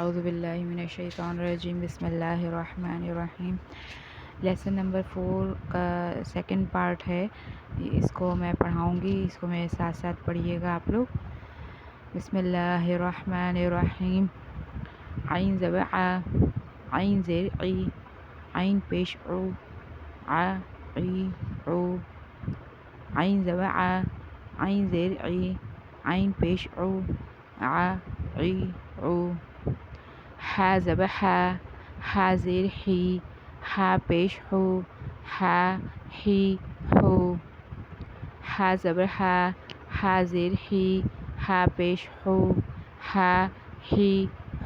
اعوذ باللہ من الشیطان الرجیم، بسم اللہ الرحمن الرحیم۔ لیسن نمبر 4 کا سیکنڈ پارٹ ہے، اس کو میں پڑھاؤں گی، اس کو میرے ساتھ ساتھ پڑھیے گا آپ لوگ۔ بسم اللہ الرحمن الرحیم۔ عین زبر ع، عین زیر عی، عین پیش عو، ع عی عو، عین زبر ع، عین زیر عی، عین پیش عو، ع عی عو۔ ح زبر ح، ح زیر حی، ح پیش حو، ح حی حو۔ ح زبر ح، ح زیر حی، ح پیش حو، ح حی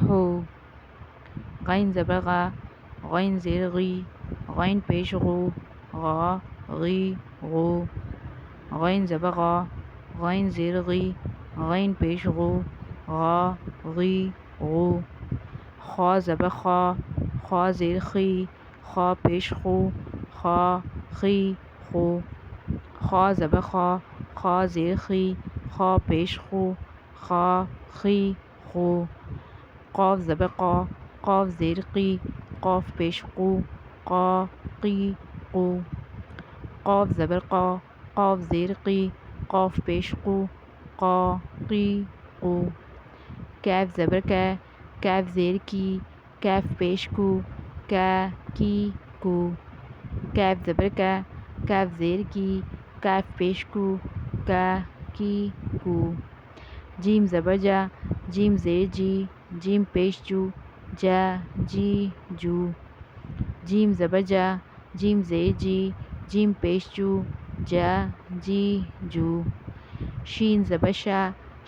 حو۔ غین زبر غ، غین زیر غی، غین پیش غو، غا غی غو۔ غین زبر غا، غین زیر غی، غین پیش غو، غا غی غو۔ خا زبر خا، خا زیر خی، خا پیش خو، خا خی خو۔ خا زبر خا، خا زیر خی، خا پیش خو، خا خی خو۔ قاف زبر قا، قاف زیر قی، قاف پیش قو، قا قی قو۔ قاف زبر قا، قاف زیر قی، قاف پیش قو، قا قی قو۔ کیف زبر کی، کیف زیر کی، کیف پیش کو، کا کی کو۔ کیف زبر کا، کیف زیر کی، کیف پیش کو، کا کی کو۔ جیم زبر جا، جیم زیر جی، جیم پیش جو، جا جی جو۔ جیم زبر جا، جیم زیر جی، جیم پیش جو، جا جی جو۔ شین زبر شا،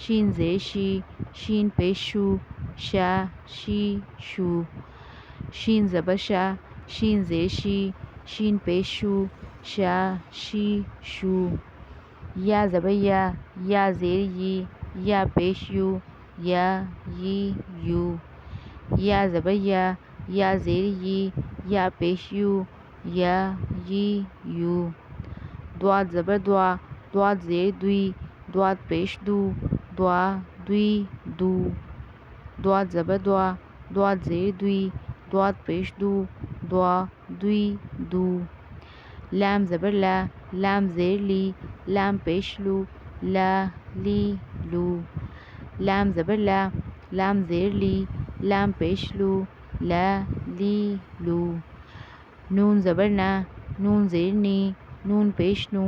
شین زیر شی، شین پیش شو، شا شی شو۔ شین زبر شا، شین زیر شی، شین پیش شو، شا شی شو۔ یا زبر یا، یا زیر یی، یا پیش یو، یا یی یو۔ یا زبر یا، یا زیر یی، یا پیش یو، یا یی یو۔ دوال زبر دوا، دوال زیر دوی، دوال پیش دو، دوا دوی دو۔ دوال زبر دوا، دوال زیر دوی، دوال پیش دو، دوا دوی دو۔ لام زبر لا، لام زیر لی، لام پیش لو، لا لی لو۔ لام زبر لا، لام زیر لی، لام پیش لو، لا لی لو۔ نون زبر نا، نون زیر نی، نون پیش نو،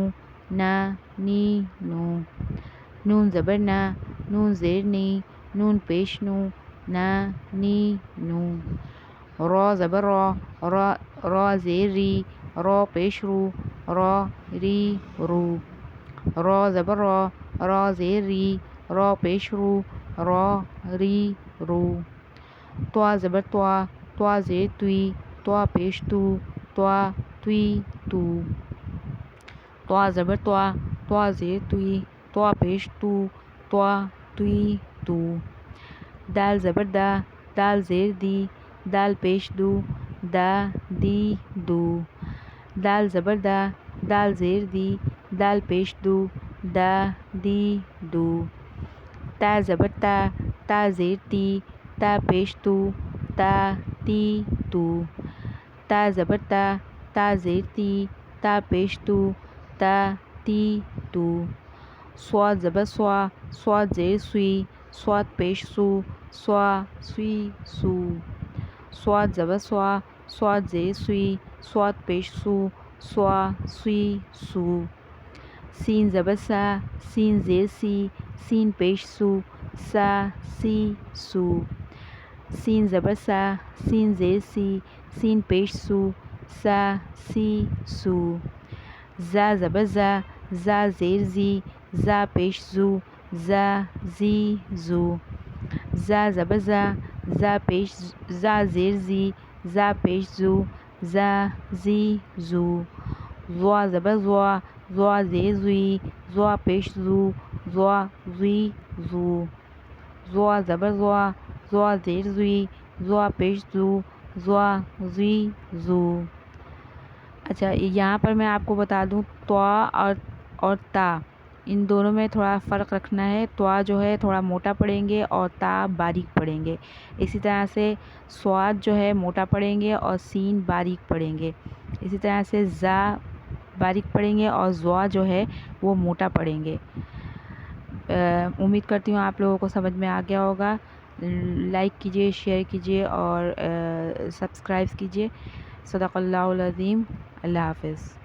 نا نی نو۔ نون زبر نا، نون زیر نی، نون پیش نو، نا نی نو۔ را زبر را، را زیر ری، را پیش رو، را ری رو۔ را زبر را، را زیر ری، را پیش رو، را ری رو۔ طوا زبر طوا، طوا زیر توی، طوا پیش تو، طوا توی تو۔ طوا زبر طوا، طوا زیر توی، طوا پیش تو، طوا توی تو۔ دال زبر دا، دال زیر دی، دال پیش دو، دا دی دو۔ دال زبر دا، دال زیر دی، دال پیش دو، دا دی دو۔ تا زبر تا، تا زیر تی، تا پیش تو، تا تی تو۔ تا زبر تا، تا زیر تی، تا پیش تو، تا تی تو۔ صاد زبر سوا، صاد زیر سوی، صاد پیش سو، سوا سوی سو۔ صاد زبر سوا، صاد زیر سوی، صاد پیش سو، سوا سوی سو۔ سین زبر سا، سین زیر سی، سین پیش سو، سا سی سو۔ سین زبر سا، سین زیر سی، سین پیش سو، سا سی سو۔ زا زبر زا، زا زیر زی، زا پیش زو، زا زی زو۔ زا زبر زا، زا زیر زی، زا پیش زو، زا زی زو۔ زوا زبر زوا، زوا زیر زوی، زوا پیش زو، زوا زوی زو۔ زوا زبر زوا، زوا زیر زوی، زوا پیش زو، زوا زوی زو۔ اچھا، یہاں پر میں آپ کو بتا دوں طوا اور تا، ان دونوں میں تھوڑا فرق رکھنا ہے. توا جو ہے تھوڑا موٹا پڑھیں گے اور تا باریک پڑھیں گے. اسی طرح سے صاد جو ہے موٹا پڑھیں گے اور سین باریک پڑھیں گے. اسی طرح سے زا باریک پڑھیں گے اور زوا جو ہے وہ موٹا پڑھیں گے. امید کرتی ہوں آپ لوگوں کو سمجھ میں آ گیا ہوگا. لائک کیجیے، شیئر کیجیے اور سبسکرائب کیجیے. صدق اللہ العظیم. اللہ حافظ.